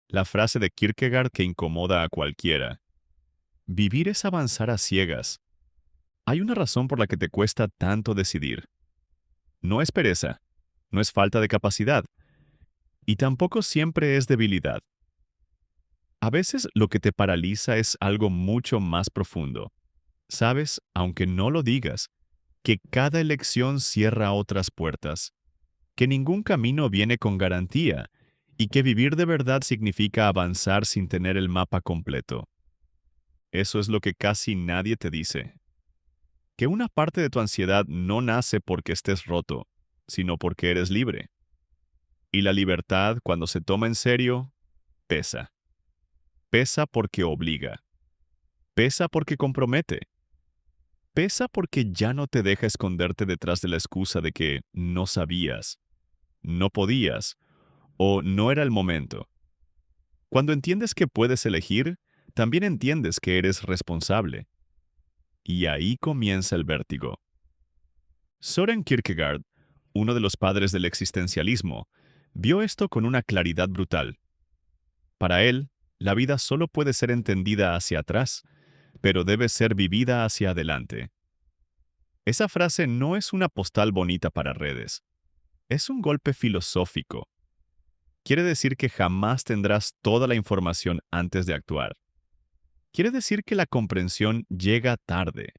la frase de Kierkegaard que incomoda a cualquiera. Vivir es avanzar a ciegas. Hay una razón por la que te cuesta tanto decidir. No es pereza, no es falta de capacidad, y tampoco siempre es debilidad. A veces lo que te paraliza es algo mucho más profundo. Sabes, aunque no lo digas, que cada elección cierra otras puertas, que ningún camino viene con garantía y que vivir de verdad significa avanzar sin tener el mapa completo. Eso es lo que casi nadie te dice. Que una parte de tu ansiedad no nace porque estés roto, sino porque eres libre. Y la libertad, cuando se toma en serio, pesa. Pesa porque obliga. Pesa porque compromete. Pesa porque ya no te deja esconderte detrás de la excusa de que no sabías, no podías o no era el momento. Cuando entiendes que puedes elegir, también entiendes que eres responsable. Y ahí comienza el vértigo. Søren Kierkegaard, uno de los padres del existencialismo, vio esto con una claridad brutal. Para él, la vida solo puede ser entendida hacia atrás, pero debe ser vivida hacia adelante. Esa frase no es una postal bonita para redes. Es un golpe filosófico. Quiere decir que jamás tendrás toda la información antes de actuar. Quiere decir que la comprensión llega tarde.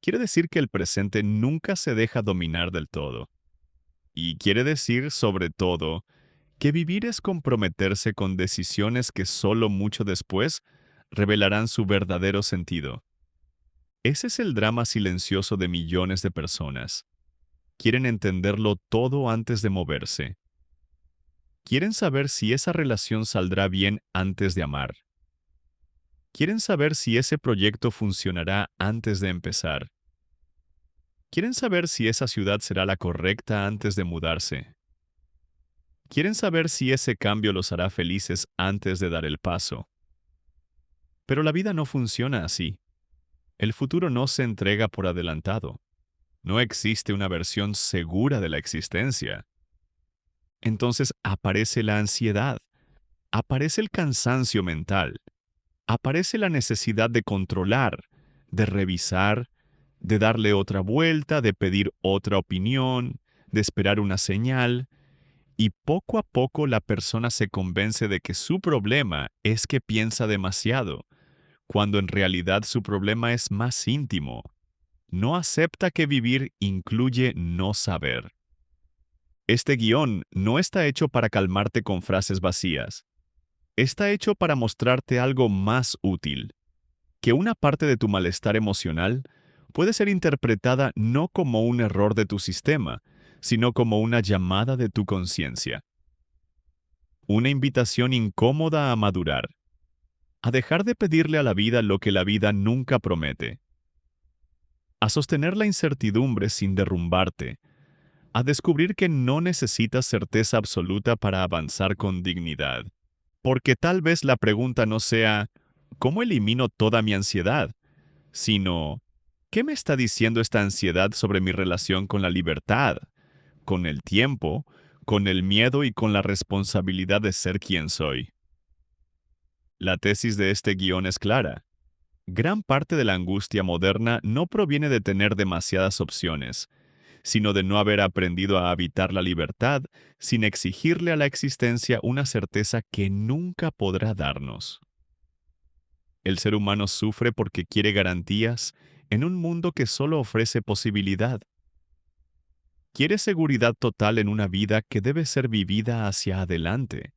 Quiere decir que el presente nunca se deja dominar del todo. Y quiere decir, sobre todo, que vivir es comprometerse con decisiones que solo mucho después revelarán su verdadero sentido. Ese es el drama silencioso de millones de personas. Quieren entenderlo todo antes de moverse. Quieren saber si esa relación saldrá bien antes de amar. Quieren saber si ese proyecto funcionará antes de empezar. Quieren saber si esa ciudad será la correcta antes de mudarse. Quieren saber si ese cambio los hará felices antes de dar el paso. Pero la vida no funciona así. El futuro no se entrega por adelantado. No existe una versión segura de la existencia. Entonces aparece la ansiedad, aparece el cansancio mental, aparece la necesidad de controlar, de revisar, de darle otra vuelta, de pedir otra opinión, de esperar una señal, y poco a poco la persona se convence de que su problema es que piensa demasiado, cuando en realidad su problema es más íntimo. No acepta que vivir incluye no saber. Este guión no está hecho para calmarte con frases vacías. Está hecho para mostrarte algo más útil, que una parte de tu malestar emocional puede ser interpretada no como un error de tu sistema, sino como una llamada de tu conciencia. Una invitación incómoda a madurar, a dejar de pedirle a la vida lo que la vida nunca promete, a sostener la incertidumbre sin derrumbarte, a descubrir que no necesitas certeza absoluta para avanzar con dignidad. Porque tal vez la pregunta no sea, ¿cómo elimino toda mi ansiedad? Sino, ¿qué me está diciendo esta ansiedad sobre mi relación con la libertad, con el tiempo, con el miedo y con la responsabilidad de ser quien soy? La tesis de este guión es clara. Gran parte de la angustia moderna no proviene de tener demasiadas opciones, sino de no haber aprendido a habitar la libertad sin exigirle a la existencia una certeza que nunca podrá darnos. El ser humano sufre porque quiere garantías en un mundo que solo ofrece posibilidad. Quiere seguridad total en una vida que debe ser vivida hacia adelante.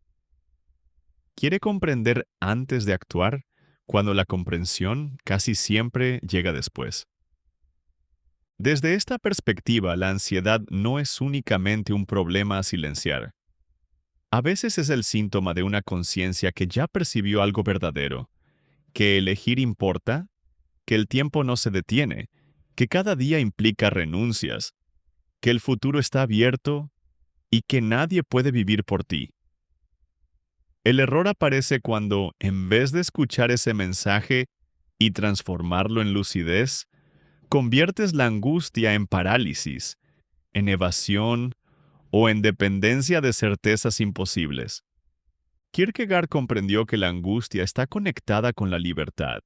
Quiere comprender antes de actuar, cuando la comprensión casi siempre llega después. Desde esta perspectiva, la ansiedad no es únicamente un problema a silenciar. A veces es el síntoma de una conciencia que ya percibió algo verdadero, que elegir importa, que el tiempo no se detiene, que cada día implica renuncias, que el futuro está abierto y que nadie puede vivir por ti. El error aparece cuando, en vez de escuchar ese mensaje y transformarlo en lucidez, conviertes la angustia en parálisis, en evasión o en dependencia de certezas imposibles. Kierkegaard comprendió que la angustia está conectada con la libertad.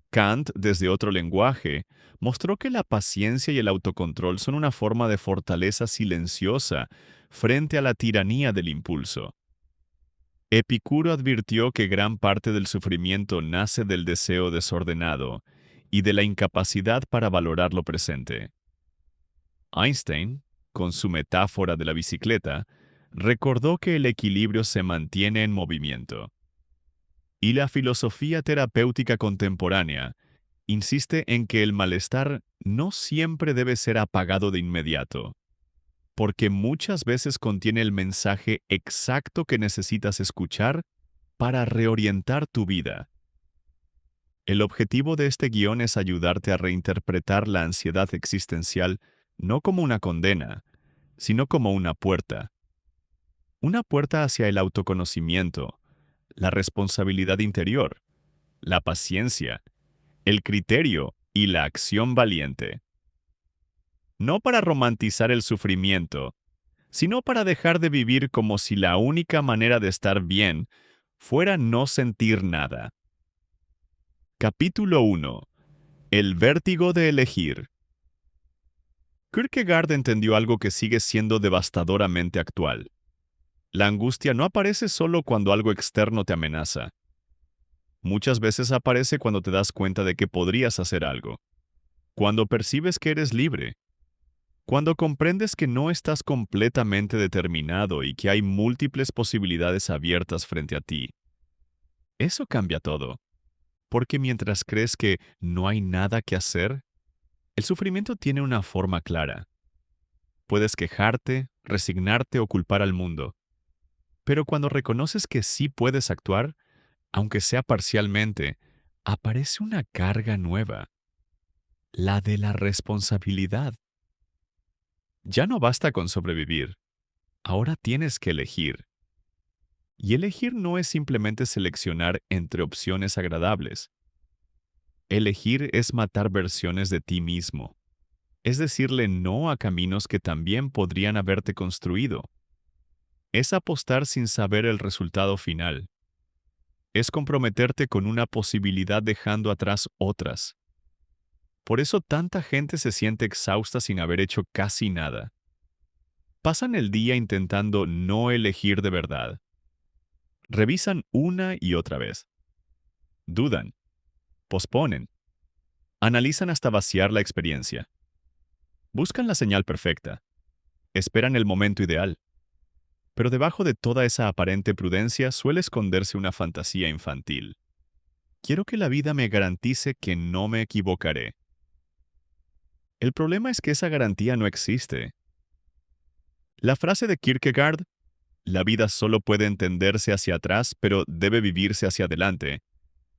Kant, desde otro lenguaje, mostró que la paciencia y el autocontrol son una forma de fortaleza silenciosa frente a la tiranía del impulso. Epicuro advirtió que gran parte del sufrimiento nace del deseo desordenado y de la incapacidad para valorar lo presente. Einstein, con su metáfora de la bicicleta, recordó que el equilibrio se mantiene en movimiento. Y la filosofía terapéutica contemporánea insiste en que el malestar no siempre debe ser apagado de inmediato, porque muchas veces contiene el mensaje exacto que necesitas escuchar para reorientar tu vida. El objetivo de este guión es ayudarte a reinterpretar la ansiedad existencial no como una condena, sino como una puerta hacia el autoconocimiento, la responsabilidad interior, la paciencia, el criterio y la acción valiente. No para romantizar el sufrimiento, sino para dejar de vivir como si la única manera de estar bien fuera no sentir nada. Capítulo 1. El vértigo de elegir. Kierkegaard entendió algo que sigue siendo devastadoramente actual. La angustia no aparece solo cuando algo externo te amenaza. Muchas veces aparece cuando te das cuenta de que podrías hacer algo, cuando percibes que eres libre, cuando comprendes que no estás completamente determinado y que hay múltiples posibilidades abiertas frente a ti. Eso cambia todo, porque mientras crees que no hay nada que hacer, el sufrimiento tiene una forma clara. Puedes quejarte, resignarte o culpar al mundo, pero cuando reconoces que sí puedes actuar, aunque sea parcialmente, aparece una carga nueva, la de la responsabilidad. Ya no basta con sobrevivir, ahora tienes que elegir. Y elegir no es simplemente seleccionar entre opciones agradables. Elegir es matar versiones de ti mismo. Es decirle no a caminos que también podrían haberte construido. Es apostar sin saber el resultado final. Es comprometerte con una posibilidad dejando atrás otras. Por eso tanta gente se siente exhausta sin haber hecho casi nada. Pasan el día intentando no elegir de verdad. Revisan una y otra vez. Dudan. Posponen. Analizan hasta vaciar la experiencia. Buscan la señal perfecta. Esperan el momento ideal. Pero debajo de toda esa aparente prudencia suele esconderse una fantasía infantil. Quiero que la vida me garantice que no me equivocaré. El problema es que esa garantía no existe. La frase de Kierkegaard, la vida solo puede entenderse hacia atrás, pero debe vivirse hacia adelante,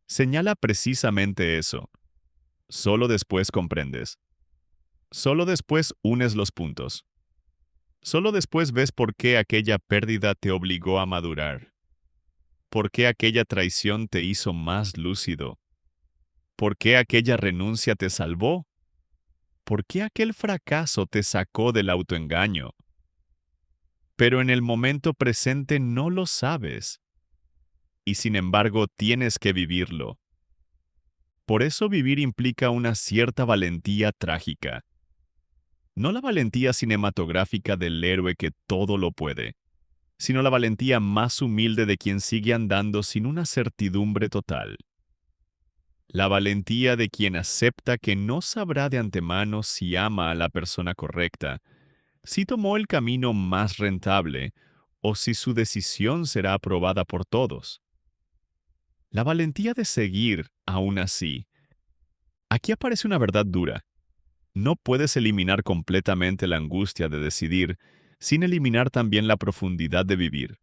señala precisamente eso. Solo después comprendes. Solo después unes los puntos. Solo después ves por qué aquella pérdida te obligó a madurar. Por qué aquella traición te hizo más lúcido. ¿Por qué aquella renuncia te salvó? ¿Por qué aquel fracaso te sacó del autoengaño? Pero en el momento presente no lo sabes. Y sin embargo tienes que vivirlo. Por eso vivir implica una cierta valentía trágica. No la valentía cinematográfica del héroe que todo lo puede, sino la valentía más humilde de quien sigue andando sin una certidumbre total. La valentía de quien acepta que no sabrá de antemano si ama a la persona correcta, si tomó el camino más rentable o si su decisión será aprobada por todos. La valentía de seguir, aún así. Aquí aparece una verdad dura. No puedes eliminar completamente la angustia de decidir sin eliminar también la profundidad de vivir.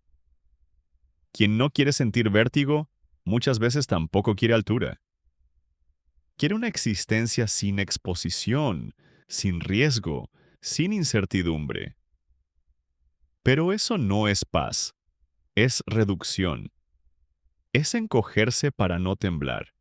Quien no quiere sentir vértigo, muchas veces tampoco quiere altura. Quiere una existencia sin exposición, sin riesgo, sin incertidumbre. Pero eso no es paz, es reducción. Es encogerse para no temblar.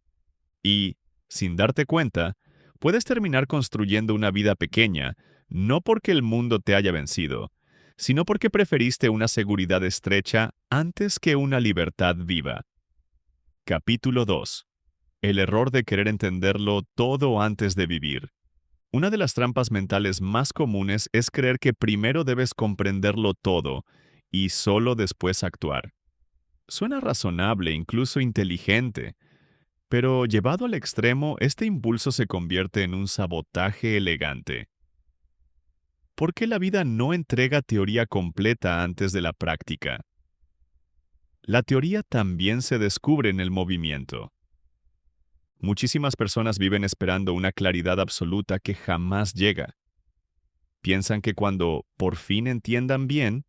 Y, sin darte cuenta, puedes terminar construyendo una vida pequeña, no porque el mundo te haya vencido, sino porque preferiste una seguridad estrecha antes que una libertad viva. Capítulo 2. El error de querer entenderlo todo antes de vivir. Una de las trampas mentales más comunes es creer que primero debes comprenderlo todo y solo después actuar. Suena razonable, incluso inteligente, pero llevado al extremo, este impulso se convierte en un sabotaje elegante. ¿Por qué la vida no entrega teoría completa antes de la práctica? La teoría también se descubre en el movimiento. Muchísimas personas viven esperando una claridad absoluta que jamás llega. Piensan que cuando por fin entiendan bien,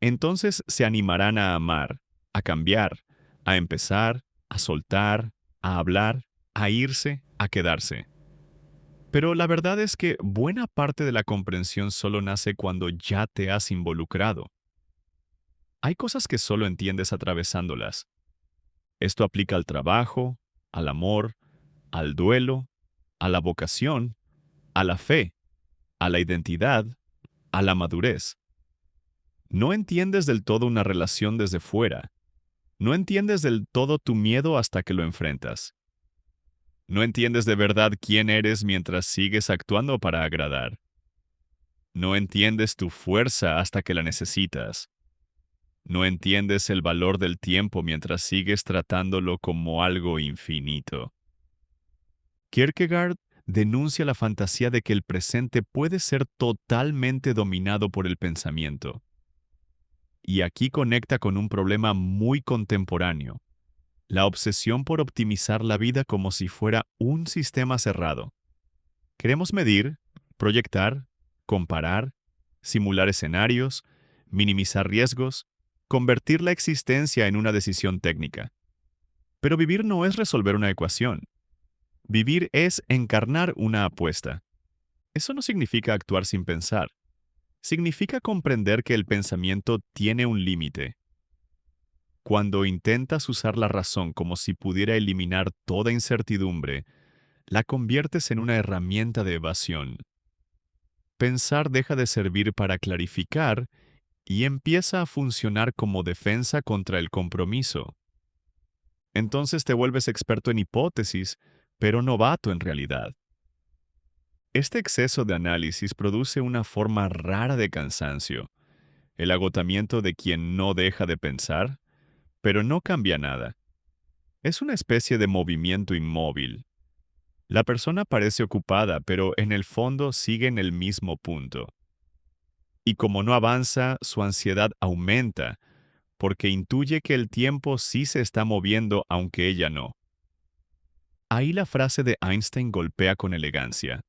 entonces se animarán a amar, a cambiar, a empezar, a soltar, a hablar, a irse, a quedarse. Pero la verdad es que buena parte de la comprensión solo nace cuando ya te has involucrado. Hay cosas que solo entiendes atravesándolas. Esto aplica al trabajo, al amor, al duelo, a la vocación, a la fe, a la identidad, a la madurez. No entiendes del todo una relación desde fuera. No entiendes del todo tu miedo hasta que lo enfrentas. No entiendes de verdad quién eres mientras sigues actuando para agradar. No entiendes tu fuerza hasta que la necesitas. No entiendes el valor del tiempo mientras sigues tratándolo como algo infinito. Kierkegaard denuncia la fantasía de que el presente puede ser totalmente dominado por el pensamiento. Y aquí conecta con un problema muy contemporáneo: la obsesión por optimizar la vida como si fuera un sistema cerrado. Queremos medir, proyectar, comparar, simular escenarios, minimizar riesgos, convertir la existencia en una decisión técnica. Pero vivir no es resolver una ecuación. Vivir es encarnar una apuesta. Eso no significa actuar sin pensar. Significa comprender que el pensamiento tiene un límite. Cuando intentas usar la razón como si pudiera eliminar toda incertidumbre, la conviertes en una herramienta de evasión. Pensar deja de servir para clarificar y empieza a funcionar como defensa contra el compromiso. Entonces te vuelves experto en hipótesis, pero novato en realidad. Este exceso de análisis produce una forma rara de cansancio, el agotamiento de quien no deja de pensar, pero no cambia nada. Es una especie de movimiento inmóvil. La persona parece ocupada, pero en el fondo sigue en el mismo punto. Y como no avanza, su ansiedad aumenta, porque intuye que el tiempo sí se está moviendo aunque ella no. Ahí la frase de Einstein golpea con elegancia.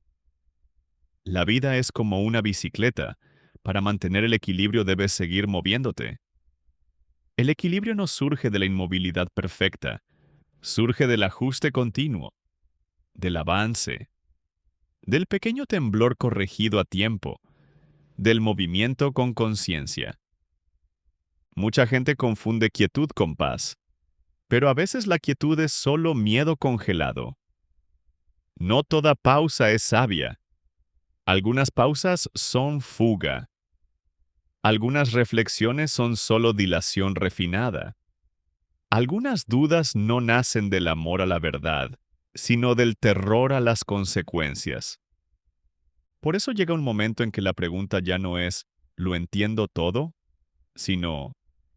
La vida es como una bicicleta. Para mantener el equilibrio debes seguir moviéndote. El equilibrio no surge de la inmovilidad perfecta, surge del ajuste continuo, del avance, del pequeño temblor corregido a tiempo, del movimiento con conciencia. Mucha gente confunde quietud con paz, pero a veces la quietud es solo miedo congelado. No toda pausa es sabia. Algunas pausas son fuga. Algunas reflexiones son solo dilación refinada. Algunas dudas no nacen del amor a la verdad, sino del terror a las consecuencias. Por eso llega un momento en que la pregunta ya no es ¿lo entiendo todo?, sino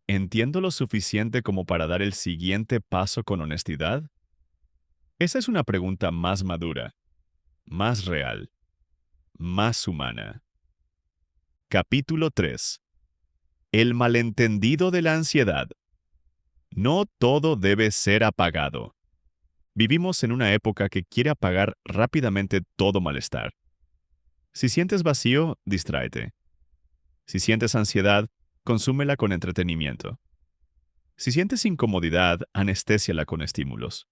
¿entiendo lo suficiente como para dar el siguiente paso con honestidad? Esa es una pregunta más madura, más real, más humana. Capítulo 3. El malentendido de la ansiedad. No todo debe ser apagado. Vivimos en una época que quiere apagar rápidamente todo malestar. Si sientes vacío, distráete. Si sientes ansiedad, consúmela con entretenimiento. Si sientes incomodidad, anestésiala con estímulos.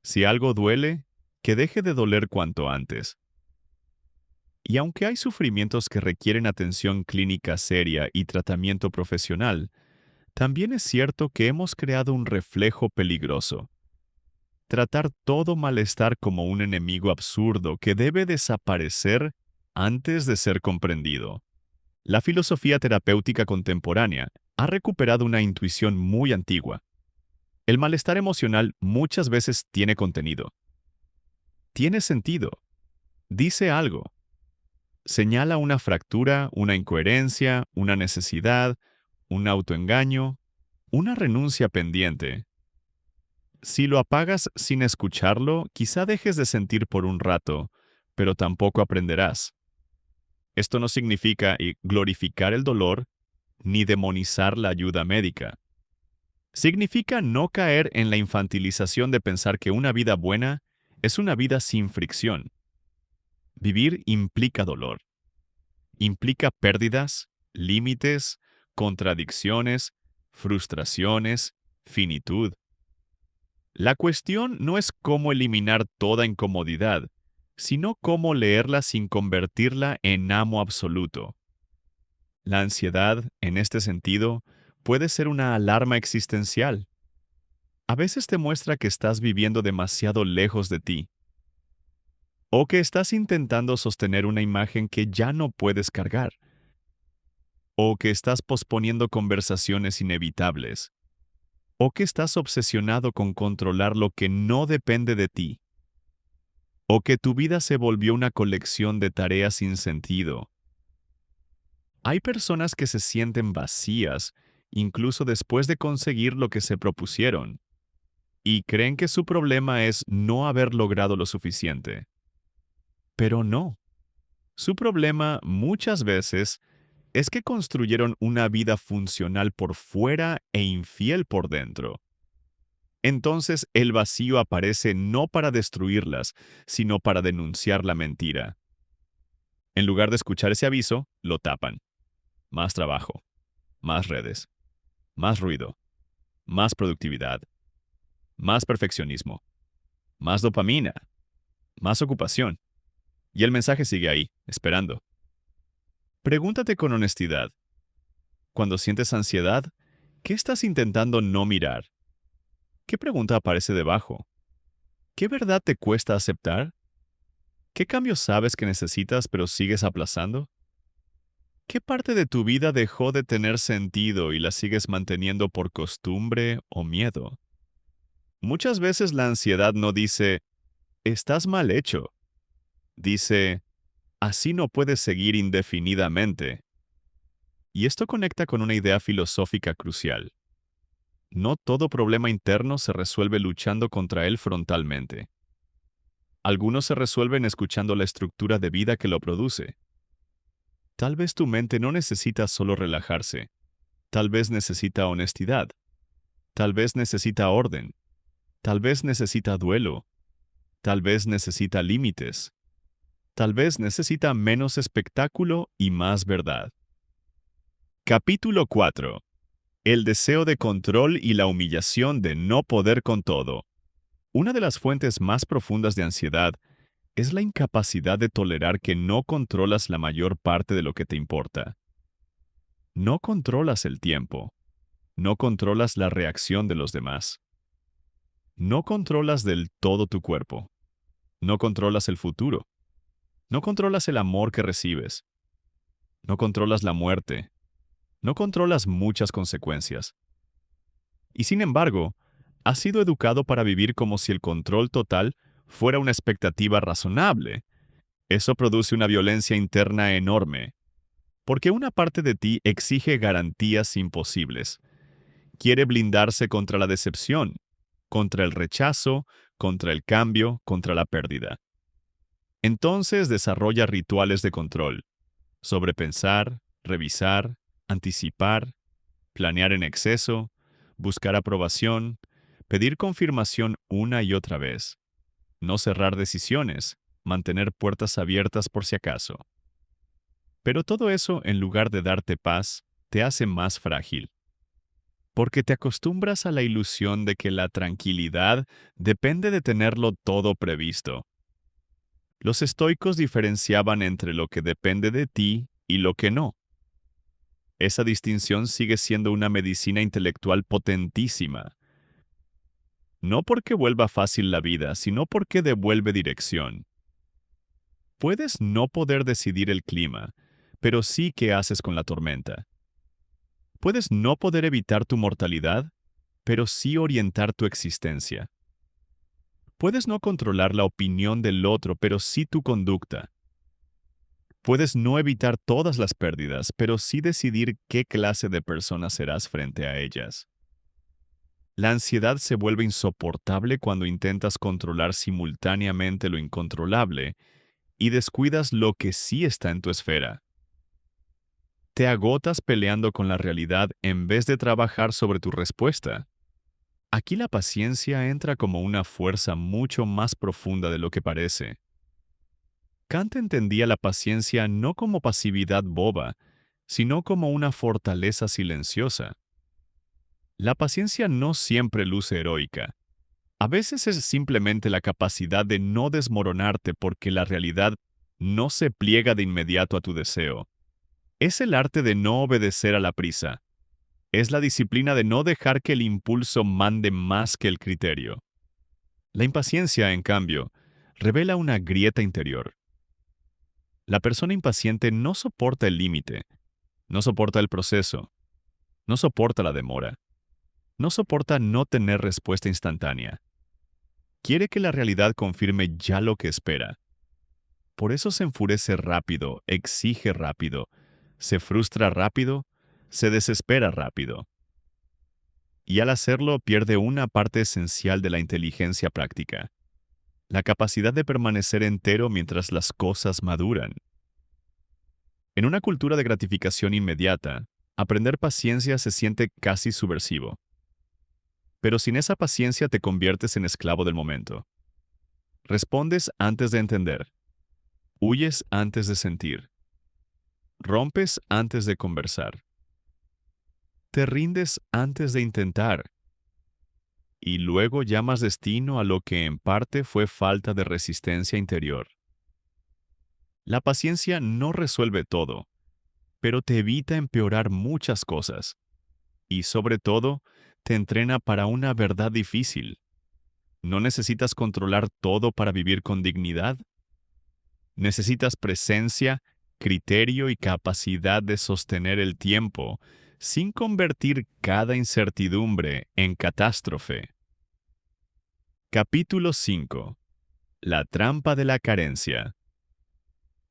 Si algo duele, que deje de doler cuanto antes. Y aunque hay sufrimientos que requieren atención clínica seria y tratamiento profesional, también es cierto que hemos creado un reflejo peligroso: tratar todo malestar como un enemigo absurdo que debe desaparecer antes de ser comprendido. La filosofía terapéutica contemporánea ha recuperado una intuición muy antigua. El malestar emocional muchas veces tiene contenido. Tiene sentido. Dice algo. Señala una fractura, una incoherencia, una necesidad, un autoengaño, una renuncia pendiente. Si lo apagas sin escucharlo, quizá dejes de sentir por un rato, pero tampoco aprenderás. Esto no significa glorificar el dolor ni demonizar la ayuda médica. Significa no caer en la infantilización de pensar que una vida buena es una vida sin fricción. Vivir implica dolor. Implica pérdidas, límites, contradicciones, frustraciones, finitud. La cuestión no es cómo eliminar toda incomodidad, sino cómo leerla sin convertirla en amo absoluto. La ansiedad, en este sentido, puede ser una alarma existencial. A veces te muestra que estás viviendo demasiado lejos de ti, o que estás intentando sostener una imagen que ya no puedes cargar, o que estás posponiendo conversaciones inevitables, o que estás obsesionado con controlar lo que no depende de ti, o que tu vida se volvió una colección de tareas sin sentido. Hay personas que se sienten vacías, incluso después de conseguir lo que se propusieron, y creen que su problema es no haber logrado lo suficiente. Pero no. Su problema muchas veces es que construyeron una vida funcional por fuera e infiel por dentro. Entonces el vacío aparece no para destruirlas, sino para denunciar la mentira. En lugar de escuchar ese aviso, lo tapan. Más trabajo, más redes, más ruido, más productividad, más perfeccionismo, más dopamina, más ocupación. Y el mensaje sigue ahí, esperando. Pregúntate con honestidad. Cuando sientes ansiedad, ¿qué estás intentando no mirar? ¿Qué pregunta aparece debajo? ¿Qué verdad te cuesta aceptar? ¿Qué cambios sabes que necesitas pero sigues aplazando? ¿Qué parte de tu vida dejó de tener sentido y la sigues manteniendo por costumbre o miedo? Muchas veces la ansiedad no dice, estás mal hecho. Dice, así no puedes seguir indefinidamente. Y esto conecta con una idea filosófica crucial. No todo problema interno se resuelve luchando contra él frontalmente. Algunos se resuelven escuchando la estructura de vida que lo produce. Tal vez tu mente no necesita solo relajarse. Tal vez necesita honestidad. Tal vez necesita orden. Tal vez necesita duelo. Tal vez necesita límites. Tal vez necesita menos espectáculo y más verdad. Capítulo 4. El deseo de control y la humillación de no poder con todo. Una de las fuentes más profundas de ansiedad es la incapacidad de tolerar que no controlas la mayor parte de lo que te importa. No controlas el tiempo. No controlas la reacción de los demás. No controlas del todo tu cuerpo. No controlas el futuro. No controlas el amor que recibes. No controlas la muerte. No controlas muchas consecuencias. Y sin embargo, has sido educado para vivir como si el control total fuera una expectativa razonable. Eso produce una violencia interna enorme, porque una parte de ti exige garantías imposibles. Quiere blindarse contra la decepción, contra el rechazo, contra el cambio, contra la pérdida. Entonces desarrolla rituales de control, sobrepensar, revisar, anticipar, planear en exceso, buscar aprobación, pedir confirmación una y otra vez, no cerrar decisiones, mantener puertas abiertas por si acaso. Pero todo eso, en lugar de darte paz, te hace más frágil. Porque te acostumbras a la ilusión de que la tranquilidad depende de tenerlo todo previsto. Los estoicos diferenciaban entre lo que depende de ti y lo que no. Esa distinción sigue siendo una medicina intelectual potentísima. No porque vuelva fácil la vida, sino porque devuelve dirección. Puedes no poder decidir el clima, pero sí qué haces con la tormenta. Puedes no poder evitar tu mortalidad, pero sí orientar tu existencia. Puedes no controlar la opinión del otro, pero sí tu conducta. Puedes no evitar todas las pérdidas, pero sí decidir qué clase de persona serás frente a ellas. La ansiedad se vuelve insoportable cuando intentas controlar simultáneamente lo incontrolable y descuidas lo que sí está en tu esfera. Te agotas peleando con la realidad en vez de trabajar sobre tu respuesta. Aquí la paciencia entra como una fuerza mucho más profunda de lo que parece. Kant entendía la paciencia no como pasividad boba, sino como una fortaleza silenciosa. La paciencia no siempre luce heroica. A veces es simplemente la capacidad de no desmoronarte porque la realidad no se pliega de inmediato a tu deseo. Es el arte de no obedecer a la prisa. Es la disciplina de no dejar que el impulso mande más que el criterio. La impaciencia, en cambio, revela una grieta interior. La persona impaciente no soporta el límite, no soporta el proceso, no soporta la demora, no soporta no tener respuesta instantánea. Quiere que la realidad confirme ya lo que espera. Por eso se enfurece rápido, exige rápido, se frustra rápido, se desespera rápido. Y al hacerlo pierde una parte esencial de la inteligencia práctica, la capacidad de permanecer entero mientras las cosas maduran. En una cultura de gratificación inmediata, aprender paciencia se siente casi subversivo. Pero sin esa paciencia te conviertes en esclavo del momento. Respondes antes de entender. Huyes antes de sentir. Rompes antes de conversar. Te rindes antes de intentar. Y luego llamas destino a lo que en parte fue falta de resistencia interior. La paciencia no resuelve todo, pero te evita empeorar muchas cosas. Y sobre todo, te entrena para una verdad difícil. ¿No necesitas controlar todo para vivir con dignidad? Necesitas presencia, criterio y capacidad de sostener el tiempo sin convertir cada incertidumbre en catástrofe. Capítulo 5. La trampa de la carencia.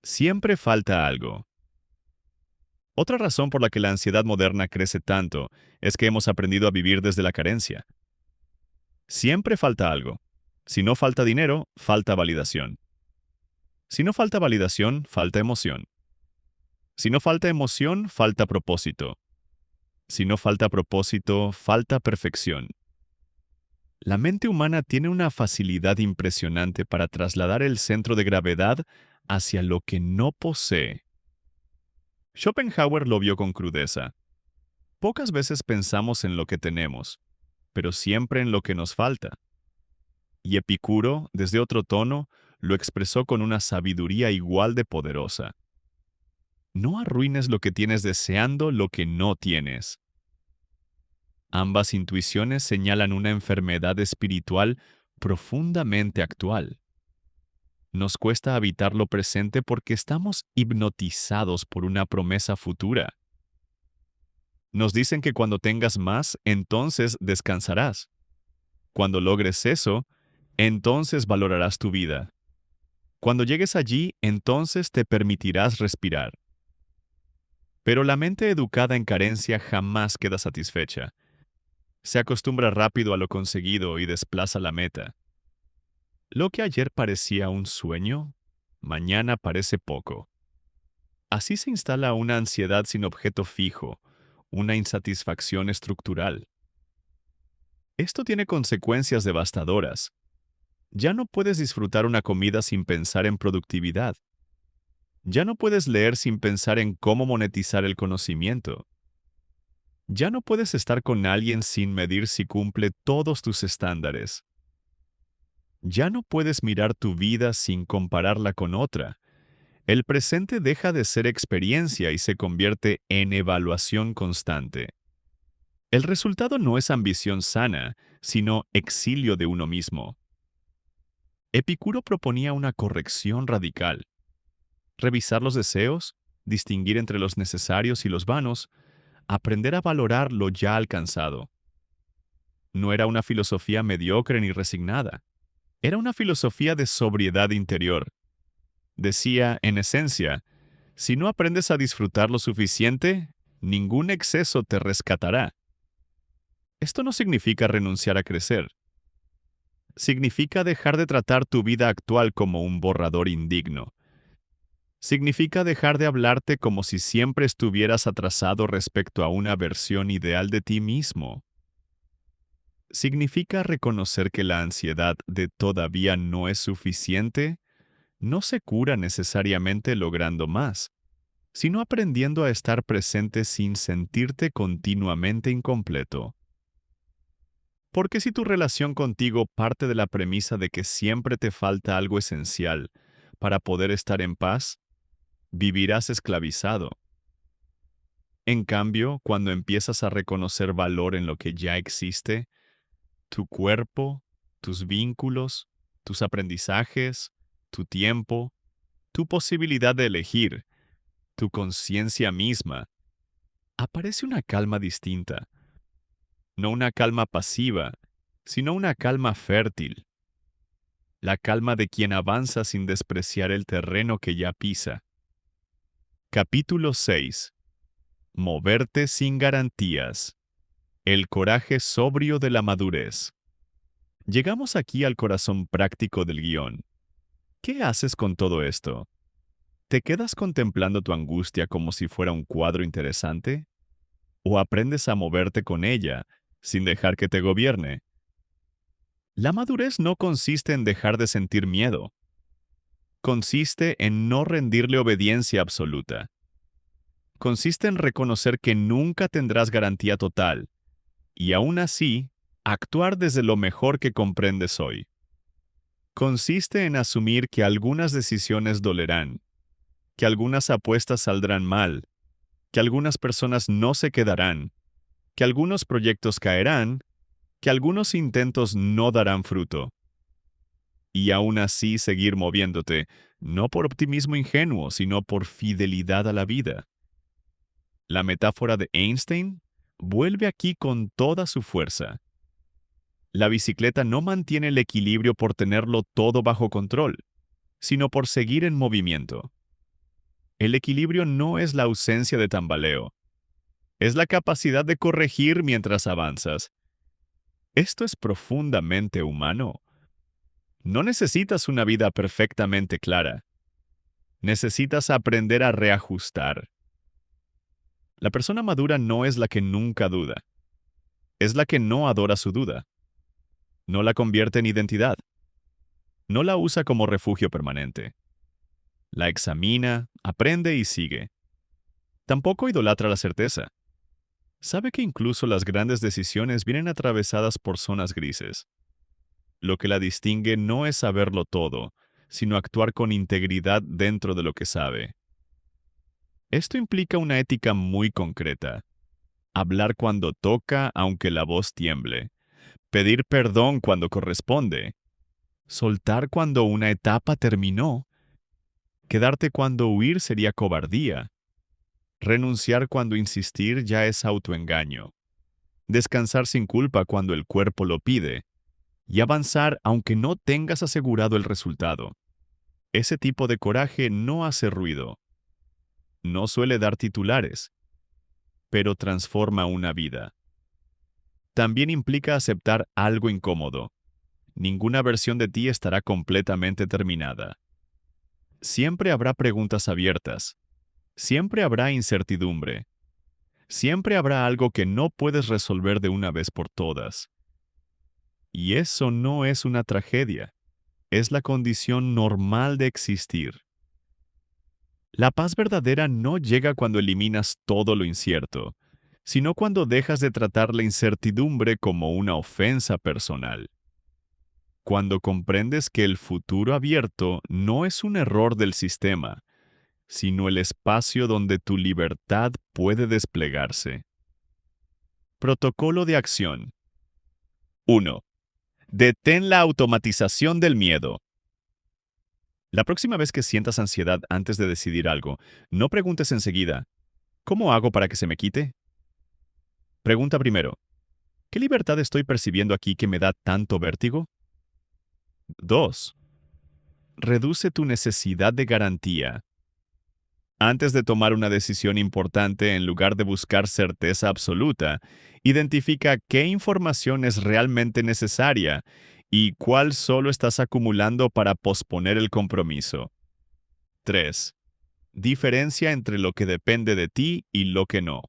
Siempre falta algo. Otra razón por la que la ansiedad moderna crece tanto es que hemos aprendido a vivir desde la carencia. Siempre falta algo. Si no falta dinero, falta validación. Si no falta validación, falta emoción. Si no falta emoción, falta propósito. Si no falta propósito, falta perfección. La mente humana tiene una facilidad impresionante para trasladar el centro de gravedad hacia lo que no posee. Schopenhauer lo vio con crudeza. Pocas veces pensamos en lo que tenemos, pero siempre en lo que nos falta. Y Epicuro, desde otro tono, lo expresó con una sabiduría igual de poderosa. No arruines lo que tienes deseando lo que no tienes. Ambas intuiciones señalan una enfermedad espiritual profundamente actual. Nos cuesta habitar lo presente porque estamos hipnotizados por una promesa futura. Nos dicen que cuando tengas más, entonces descansarás. Cuando logres eso, entonces valorarás tu vida. Cuando llegues allí, entonces te permitirás respirar. Pero la mente educada en carencia jamás queda satisfecha. Se acostumbra rápido a lo conseguido y desplaza la meta. Lo que ayer parecía un sueño, mañana parece poco. Así se instala una ansiedad sin objeto fijo, una insatisfacción estructural. Esto tiene consecuencias devastadoras. Ya no puedes disfrutar una comida sin pensar en productividad. Ya no puedes leer sin pensar en cómo monetizar el conocimiento. Ya no puedes estar con alguien sin medir si cumple todos tus estándares. Ya no puedes mirar tu vida sin compararla con otra. El presente deja de ser experiencia y se convierte en evaluación constante. El resultado no es ambición sana, sino exilio de uno mismo. Epicuro proponía una corrección radical. Revisar los deseos, distinguir entre los necesarios y los vanos, aprender a valorar lo ya alcanzado. No era una filosofía mediocre ni resignada. Era una filosofía de sobriedad interior. Decía, en esencia, si no aprendes a disfrutar lo suficiente, ningún exceso te rescatará. Esto no significa renunciar a crecer. Significa dejar de tratar tu vida actual como un borrador indigno. Significa dejar de hablarte como si siempre estuvieras atrasado respecto a una versión ideal de ti mismo. Significa reconocer que la ansiedad de todavía no es suficiente no se cura necesariamente logrando más, sino aprendiendo a estar presente sin sentirte continuamente incompleto. Porque si tu relación contigo parte de la premisa de que siempre te falta algo esencial para poder estar en paz, vivirás esclavizado. En cambio, cuando empiezas a reconocer valor en lo que ya existe, tu cuerpo, tus vínculos, tus aprendizajes, tu tiempo, tu posibilidad de elegir, tu conciencia misma, aparece una calma distinta. No una calma pasiva, sino una calma fértil. La calma de quien avanza sin despreciar el terreno que ya pisa. Capítulo 6. Moverte sin garantías. El coraje sobrio de la madurez. Llegamos aquí al corazón práctico del guión. ¿Qué haces con todo esto? ¿Te quedas contemplando tu angustia como si fuera un cuadro interesante? ¿O aprendes a moverte con ella sin dejar que te gobierne? La madurez no consiste en dejar de sentir miedo. Consiste en no rendirle obediencia absoluta. Consiste en reconocer que nunca tendrás garantía total, y aún así, actuar desde lo mejor que comprendes hoy. Consiste en asumir que algunas decisiones dolerán, que algunas apuestas saldrán mal, que algunas personas no se quedarán, que algunos proyectos caerán, que algunos intentos no darán fruto. Y aún así seguir moviéndote, no por optimismo ingenuo, sino por fidelidad a la vida. La metáfora de Einstein vuelve aquí con toda su fuerza. La bicicleta no mantiene el equilibrio por tenerlo todo bajo control, sino por seguir en movimiento. El equilibrio no es la ausencia de tambaleo, es la capacidad de corregir mientras avanzas. Esto es profundamente humano. No necesitas una vida perfectamente clara. Necesitas aprender a reajustar. La persona madura no es la que nunca duda. Es la que no adora su duda. No la convierte en identidad. No la usa como refugio permanente. La examina, aprende y sigue. Tampoco idolatra la certeza. Sabe que incluso las grandes decisiones vienen atravesadas por zonas grises. Lo que la distingue no es saberlo todo, sino actuar con integridad dentro de lo que sabe. Esto implica una ética muy concreta. Hablar cuando toca, aunque la voz tiemble. Pedir perdón cuando corresponde. Soltar cuando una etapa terminó. Quedarte cuando huir sería cobardía. Renunciar cuando insistir ya es autoengaño. Descansar sin culpa cuando el cuerpo lo pide. Y avanzar aunque no tengas asegurado el resultado. Ese tipo de coraje no hace ruido. No suele dar titulares, pero transforma una vida. También implica aceptar algo incómodo. Ninguna versión de ti estará completamente terminada. Siempre habrá preguntas abiertas. Siempre habrá incertidumbre. Siempre habrá algo que no puedes resolver de una vez por todas. Y eso no es una tragedia. Es la condición normal de existir. La paz verdadera no llega cuando eliminas todo lo incierto, sino cuando dejas de tratar la incertidumbre como una ofensa personal. Cuando comprendes que el futuro abierto no es un error del sistema, sino el espacio donde tu libertad puede desplegarse. Protocolo de acción. 1. Detén la automatización del miedo. La próxima vez que sientas ansiedad antes de decidir algo, no preguntes enseguida, ¿cómo hago para que se me quite? Pregunta primero, ¿qué libertad estoy percibiendo aquí que me da tanto vértigo? 2. Reduce tu necesidad de garantía. Antes de tomar una decisión importante, en lugar de buscar certeza absoluta, identifica qué información es realmente necesaria y cuál solo estás acumulando para posponer el compromiso. 3. Diferencia entre lo que depende de ti y lo que no.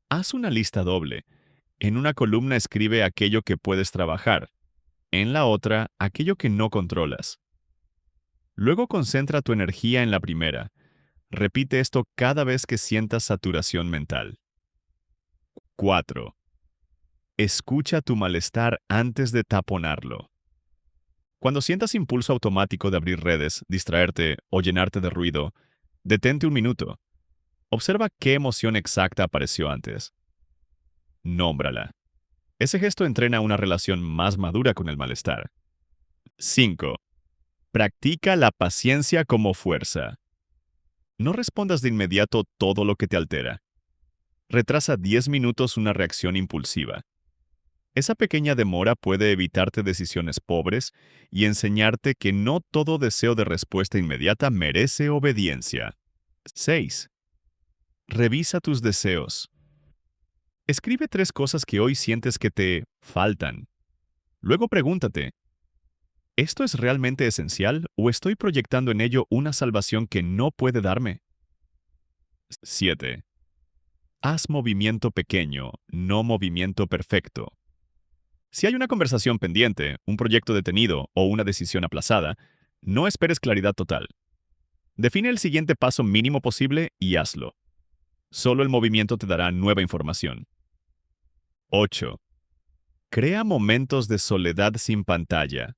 Haz una lista doble. En una columna escribe aquello que puedes trabajar. En la otra, aquello que no controlas. Luego concentra tu energía en la primera. Repite esto cada vez que sientas saturación mental. 4. Escucha tu malestar antes de taponarlo. Cuando sientas impulso automático de abrir redes, distraerte o llenarte de ruido, detente un minuto. Observa qué emoción exacta apareció antes. Nómbrala. Ese gesto entrena una relación más madura con el malestar. 5. Practica la paciencia como fuerza. No respondas de inmediato todo lo que te altera. Retrasa 10 minutos una reacción impulsiva. Esa pequeña demora puede evitarte decisiones pobres y enseñarte que no todo deseo de respuesta inmediata merece obediencia. 6. Revisa tus deseos. Escribe 3 cosas que hoy sientes que te faltan. Luego pregúntate, ¿esto es realmente esencial o estoy proyectando en ello una salvación que no puede darme? 7. Haz movimiento pequeño, no movimiento perfecto. Si hay una conversación pendiente, un proyecto detenido o una decisión aplazada, no esperes claridad total. Define el siguiente paso mínimo posible y hazlo. Solo el movimiento te dará nueva información. 8. Crea momentos de soledad sin pantalla.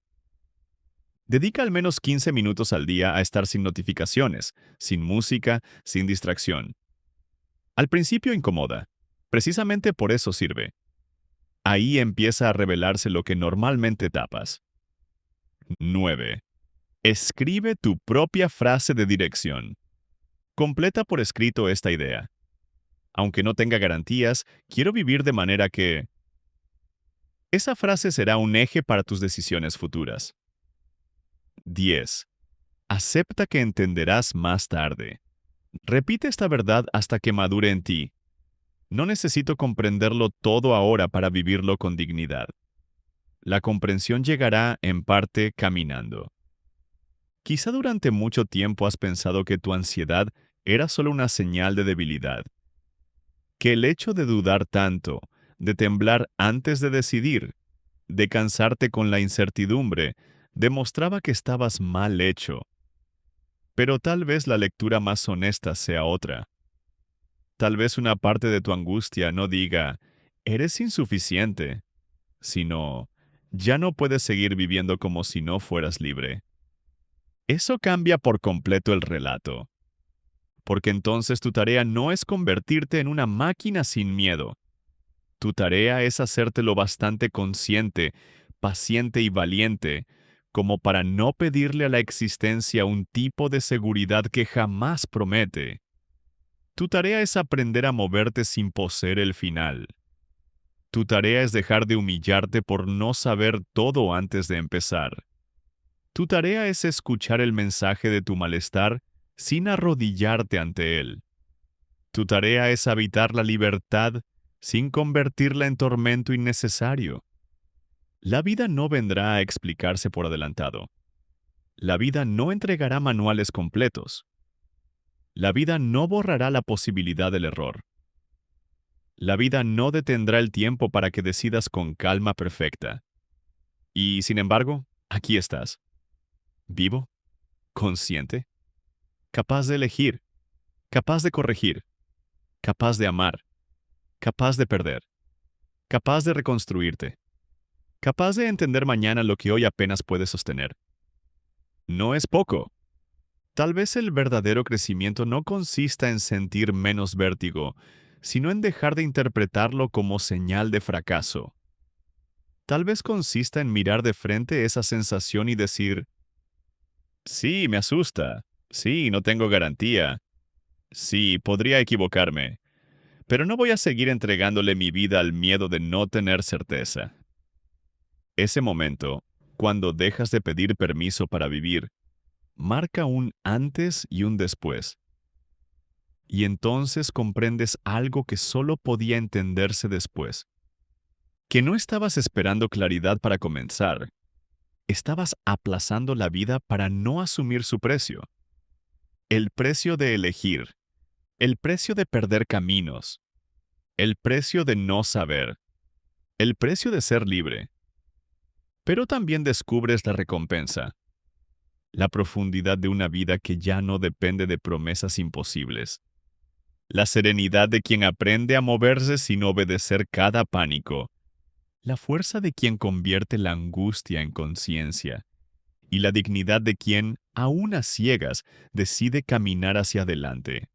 Dedica al menos 15 minutos al día a estar sin notificaciones, sin música, sin distracción. Al principio incomoda. Precisamente por eso sirve. Ahí empieza a revelarse lo que normalmente tapas. 9. Escribe tu propia frase de dirección. Completa por escrito esta idea. Aunque no tenga garantías, quiero vivir de manera que... Esa frase será un eje para tus decisiones futuras. 10. Acepta que entenderás más tarde. Repite esta verdad hasta que madure en ti. No necesito comprenderlo todo ahora para vivirlo con dignidad. La comprensión llegará, en parte, caminando. Quizá durante mucho tiempo has pensado que tu ansiedad era solo una señal de debilidad. Que el hecho de dudar tanto, de temblar antes de decidir, de cansarte con la incertidumbre, demostraba que estabas mal hecho. Pero tal vez la lectura más honesta sea otra. Tal vez una parte de tu angustia no diga, eres insuficiente, sino, ya no puedes seguir viviendo como si no fueras libre. Eso cambia por completo el relato, porque entonces tu tarea no es convertirte en una máquina sin miedo. Tu tarea es hacerte lo bastante consciente, paciente y valiente, como para no pedirle a la existencia un tipo de seguridad que jamás promete. Tu tarea es aprender a moverte sin poseer el final. Tu tarea es dejar de humillarte por no saber todo antes de empezar. Tu tarea es escuchar el mensaje de tu malestar sin arrodillarte ante él. Tu tarea es habitar la libertad sin convertirla en tormento innecesario. La vida no vendrá a explicarse por adelantado. La vida no entregará manuales completos. La vida no borrará la posibilidad del error. La vida no detendrá el tiempo para que decidas con calma perfecta. Y, sin embargo, aquí estás. Vivo, consciente, capaz de elegir, capaz de corregir, capaz de amar, capaz de perder, capaz de reconstruirte, capaz de entender mañana lo que hoy apenas puedes sostener. No es poco. Tal vez el verdadero crecimiento no consista en sentir menos vértigo, sino en dejar de interpretarlo como señal de fracaso. Tal vez consista en mirar de frente esa sensación y decir, Sí, me asusta. Sí, no tengo garantía. Sí, podría equivocarme. Pero no voy a seguir entregándole mi vida al miedo de no tener certeza. Ese momento, cuando dejas de pedir permiso para vivir, marca un antes y un después. Y entonces comprendes algo que solo podía entenderse después. Que no estabas esperando claridad para comenzar. Estabas aplazando la vida para no asumir su precio. El precio de elegir. El precio de perder caminos. El precio de no saber. El precio de ser libre. Pero también descubres la recompensa. La profundidad de una vida que ya no depende de promesas imposibles. La serenidad de quien aprende a moverse sin obedecer cada pánico. La fuerza de quien convierte la angustia en conciencia. Y la dignidad de quien, aún a ciegas, decide caminar hacia adelante.